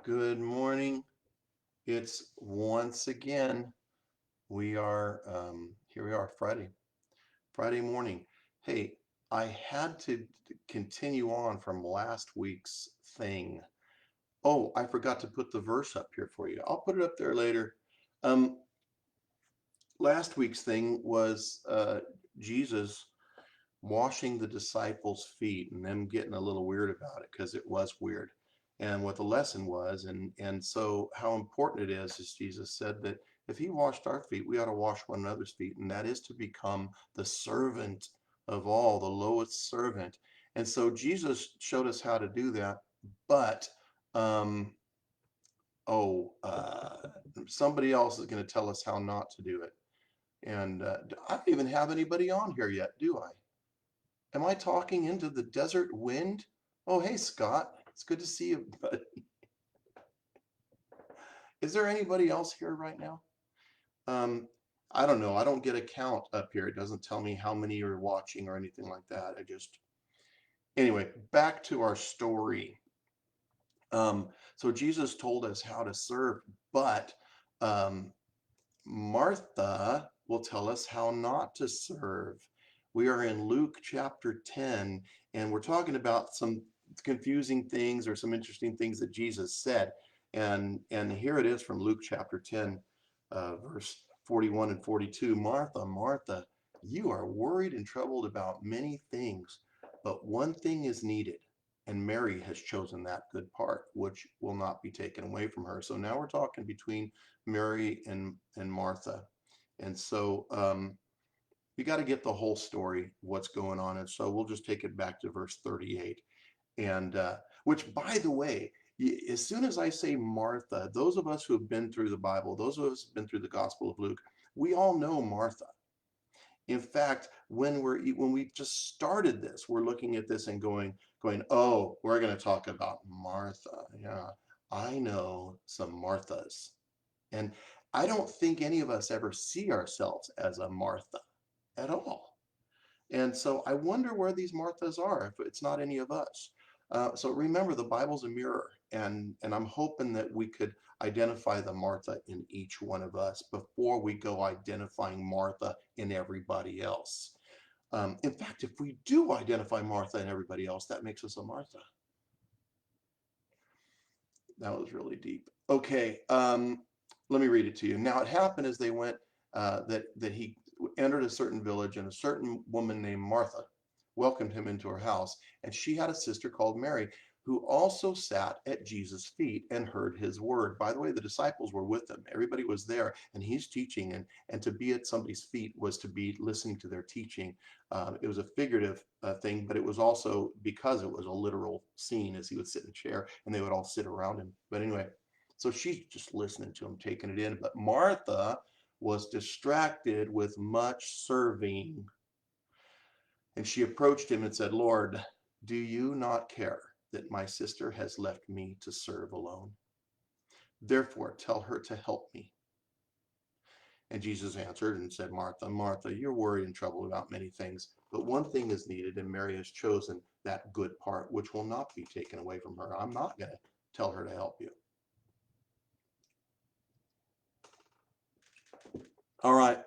Good morning. It's once again, here we are, Friday morning. Hey, I had to continue on from last week's thing. Oh, I forgot to put the verse up here for you. I'll put it up there later. Um, Last week's thing was Jesus washing the disciples' feet and them getting a little weird about it because it was weird. And what the lesson was, and so how important it is Jesus said that if he washed our feet, we ought to wash one another's feet, and that is to become the servant of all, the lowest servant. And so Jesus showed us how to do that, but um, oh, somebody else is going to tell us how not to do it. And I don't even have anybody on here yet, do I? Am I talking into the desert wind? Oh, hey, Scott. It's good to see you. But is there anybody else here right now? Um, I don't know. I don't get a count up here. It doesn't tell me how many are watching or anything like that. Anyway, back to our story. So Jesus told us how to serve, but um, Martha will tell us how not to serve. We are in Luke chapter 10, and we're talking about some confusing things or some interesting things that Jesus said. And here it is from Luke chapter 10, verse 41 and 42. Martha, Martha, you are worried and troubled about many things, but one thing is needed. And Mary has chosen that good part, which will not be taken away from her. So now we're talking between Mary and Martha. And so you got to get the whole story, what's going on. And so we'll just take it back to verse 38. And which, by the way, as soon as I say Martha, those of us who have been through the Bible, those of us who have been through the Gospel of Luke, we all know Martha. In fact, when we just started this, we're looking at this and going, oh, we're going to talk about Martha. Yeah, I know some Marthas. And I don't think any of us ever see ourselves as a Martha at all. And so I wonder where these Marthas are if it's not any of us. So remember, the Bible's a mirror, and I'm hoping that we could identify the Martha in each one of us before we go identifying Martha in everybody else. In fact, if we do identify Martha and everybody else, that makes us a Martha. That was really deep. Okay, let me read it to you. Now it happened as they went that he entered a certain village, and a certain woman named Martha welcomed him into her house, and she had a sister called Mary who also sat at Jesus' feet and heard his word. By the way, the disciples were with him. Everybody was there, and he's teaching, and to be at somebody's feet was to be listening to their teaching. It was a figurative thing, but it was also because it was a literal scene as he would sit in a chair and they would all sit around him. But anyway, so she's just listening to him, taking it in. But Martha was distracted with much serving. And she approached him and said, Lord, do you not care that my sister has left me to serve alone? Therefore, tell her to help me. And Jesus answered and said, Martha, Martha, you're worried and troubled about many things, but one thing is needed, and Mary has chosen that good part, which will not be taken away from her. I'm not going to tell her to help you. All right.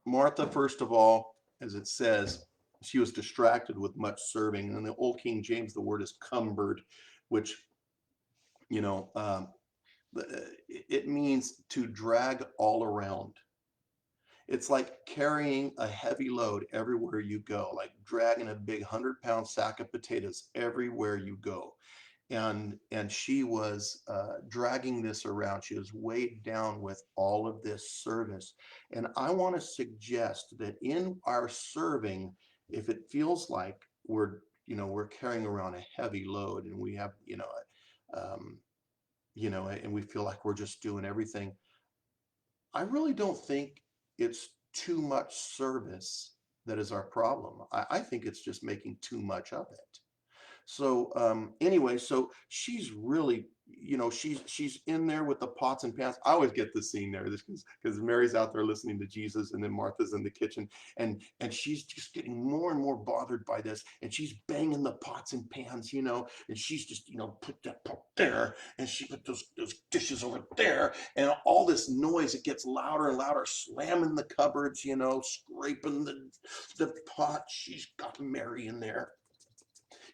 Martha, first of all, as it says, she was distracted with much serving. And in the Old King James, the word is cumbered, which, you know, it means to drag all around. It's like carrying a heavy load everywhere you go, like dragging a big 100-pound sack of potatoes everywhere you go. And she was dragging this around. She was weighed down with all of this service. And I want to suggest that in our serving, if it feels like we're carrying around a heavy load and we have, um, and we feel like we're just doing everything, I really don't think it's too much service that is our problem. I think it's just making too much of it. So anyway, so she's really she's in there with the pots and pans. I always get this scene there, this because Mary's out there listening to Jesus, and then Martha's in the kitchen, and she's just getting more and more bothered by this, and she's banging the pots and pans, and she's just put that pot there, and she put those dishes over there, and all this noise, it gets louder and louder, slamming the cupboards, scraping the pot. She's got Mary in there,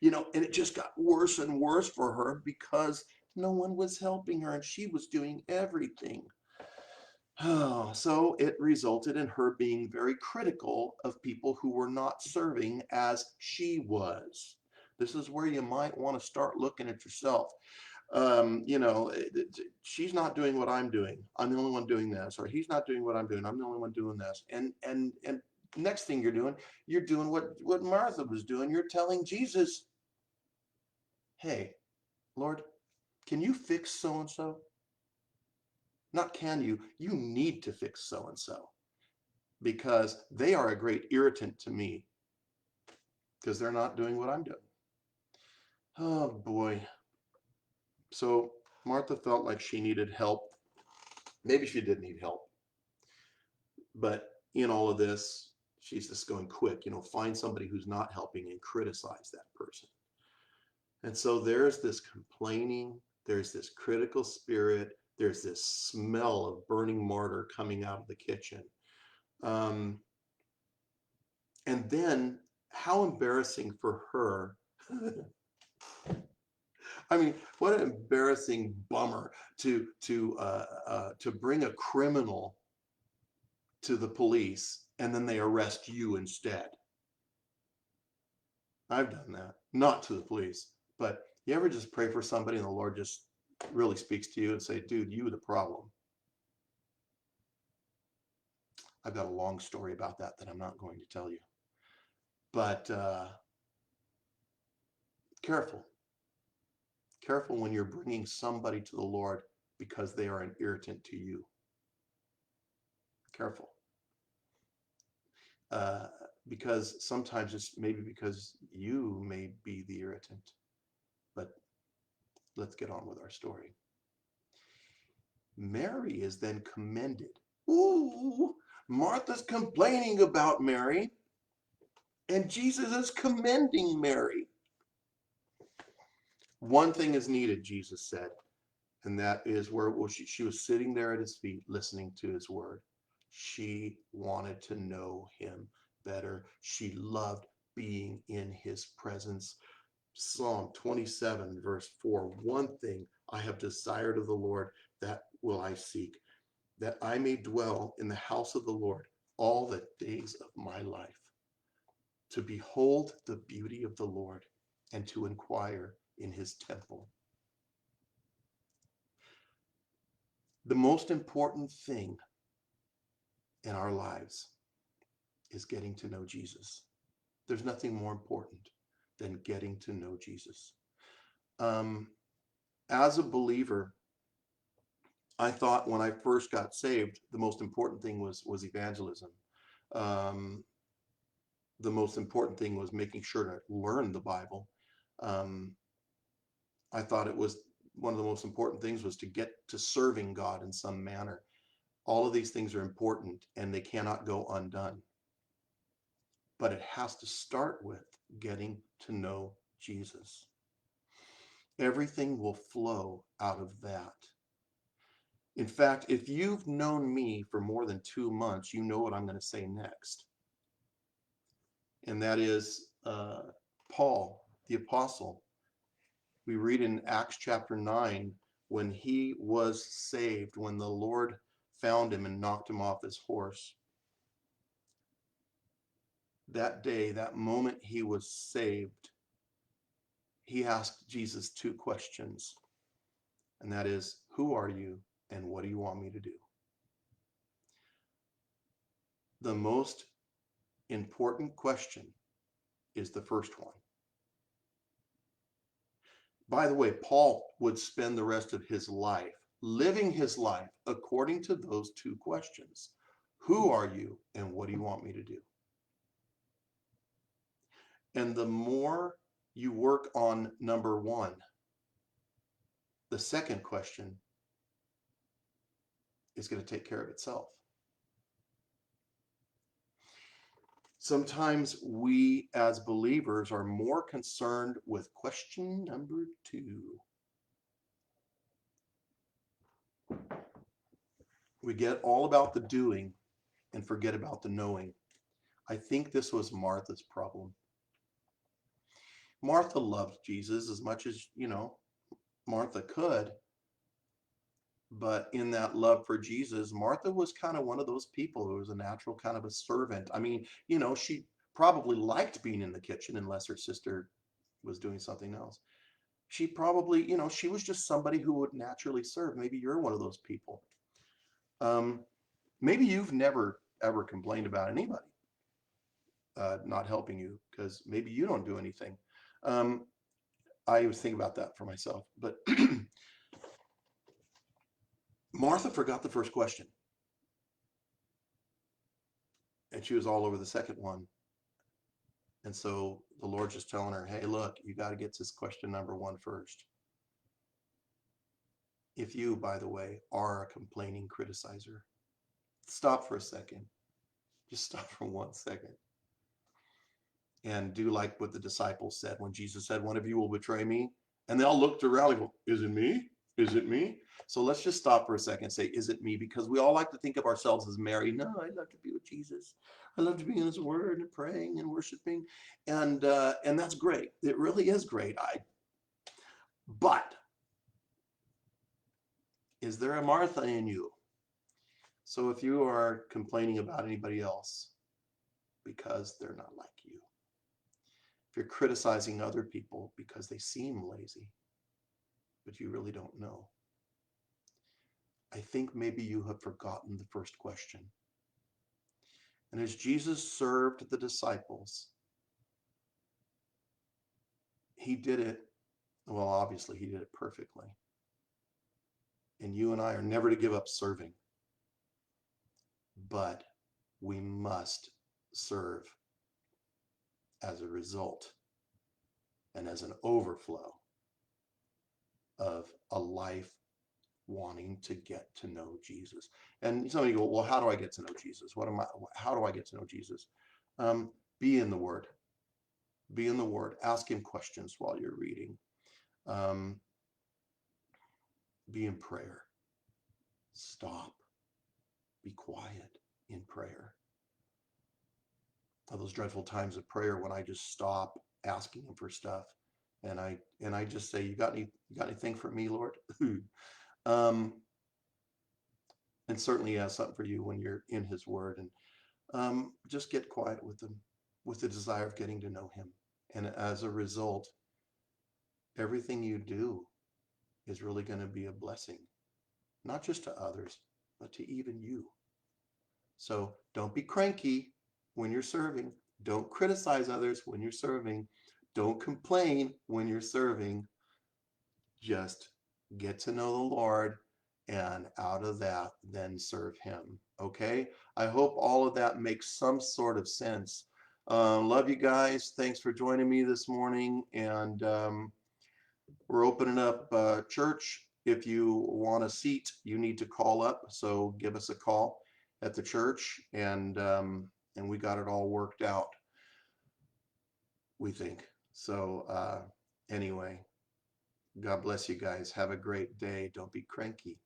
and it just got worse and worse for her because no one was helping her and she was doing everything. Oh, so it resulted in her being very critical of people who were not serving as she was. This is where you might want to start looking at yourself. She's not doing what I'm doing. I'm the only one doing this, or he's not doing what I'm doing. I'm the only one doing this. And next thing you're doing what Martha was doing. You're telling Jesus, hey, Lord, can you fix so and so? Not can you need to fix so and so, because they are a great irritant to me because they're not doing what I'm doing. Oh boy. So Martha felt like she needed help. Maybe she did need help, but in all of this, she's just going quick, find somebody who's not helping and criticize that person. And so there's this complaining, there's this critical spirit, there's this smell of burning mortar coming out of the kitchen. And then how embarrassing for her. I mean, what an embarrassing bummer to bring a criminal to the police and then they arrest you instead. I've done that, not to the police, but you ever just pray for somebody and the Lord just really speaks to you and say, dude, you the problem. I've got a long story about that I'm not going to tell you. But careful when you're bringing somebody to the Lord because they are an irritant to you. Careful. Because sometimes it's maybe because you may be the irritant. But let's get on with our story. Mary is then commended. Ooh, Martha's complaining about Mary, and Jesus is commending Mary. One thing is needed, Jesus said, and that is where she was sitting there at his feet listening to his word. She wanted to know him better. She loved being in his presence. Psalm 27 verse 4, one thing I have desired of the Lord, that will I seek, that I may dwell in the house of the Lord all the days of my life, to behold the beauty of the Lord and to inquire in his temple. The most important thing in our lives is getting to know Jesus. There's nothing more important than getting to know Jesus. As a believer, I thought when I first got saved, the most important thing was evangelism. The most important thing was making sure to learn the Bible. I thought it was one of the most important things was to get to serving God in some manner. All of these things are important and they cannot go undone. But it has to start with getting to know Jesus. Everything will flow out of that. In fact, if you've known me for more than 2 months, you know what I'm going to say next. And that is Paul, the apostle. We read in Acts chapter 9, when he was saved, when the Lord found him and knocked him off his horse. That day, that moment he was saved, he asked Jesus 2 questions. And that is, who are you and what do you want me to do? The most important question is the first one. By the way, Paul would spend the rest of his life living his life according to those 2 questions. Who are you and what do you want me to do? And the more you work on number 1, the second question is going to take care of itself. Sometimes we as believers are more concerned with question number 2. We get all about the doing and forget about the knowing. I think this was Martha's problem. Martha loved Jesus as much as, Martha could. But in that love for Jesus, Martha was kind of one of those people who was a natural kind of a servant. I mean, she probably liked being in the kitchen unless her sister was doing something else. She probably, she was just somebody who would naturally serve. Maybe you're one of those people. Maybe you've never ever complained about anybody not helping you because maybe you don't do anything. I was thinking about that for myself, but Martha forgot the first question. And she was all over the second one. And so the Lord's just telling her, hey, look, you got to get this question number 1 first. If you, by the way, are a complaining criticizer, stop for a second. Just stop for 1 second. And do like what the disciples said when Jesus said, one of you will betray me. And they all looked around and go, is it me? Is it me? So let's just stop for a second and say, is it me? Because we all like to think of ourselves as Mary. No, I love to be with Jesus. I love to be in his word and praying and worshiping. And that's great. It really is great. But is there a Martha in you? So if you are complaining about anybody else because they're not like you, if you're criticizing other people because they seem lazy, but you really don't know, I think maybe you have forgotten the first question. And as Jesus served the disciples, he did it, well, obviously he did it perfectly. And you and I are never to give up serving, but we must serve as a result and as an overflow of a life wanting to get to know Jesus. And somebody go, well, how do I get to know Jesus? How do I get to know Jesus? Be in the Word. Be in the Word. Ask him questions while you're reading. Be in prayer. Stop. Be quiet in prayer. Those dreadful times of prayer when I just stop asking him for stuff, and I just say, you got anything for me, Lord? And certainly he has something for you when you're in his word. And just get quiet with him, with the desire of getting to know him. And as a result, everything you do is really going to be a blessing, not just to others, but to even you. So don't be cranky when you're serving. Don't criticize others when you're serving. Don't complain when you're serving. Just get to know the Lord, and out of that, then serve him. Okay? I hope all of that makes some sort of sense. Love you guys. Thanks for joining me this morning. And we're opening up church. If you want a seat, you need to call up. So give us a call at the church, and we got it all worked out, we think. So anyway, God bless you guys. Have a great day. Don't be cranky.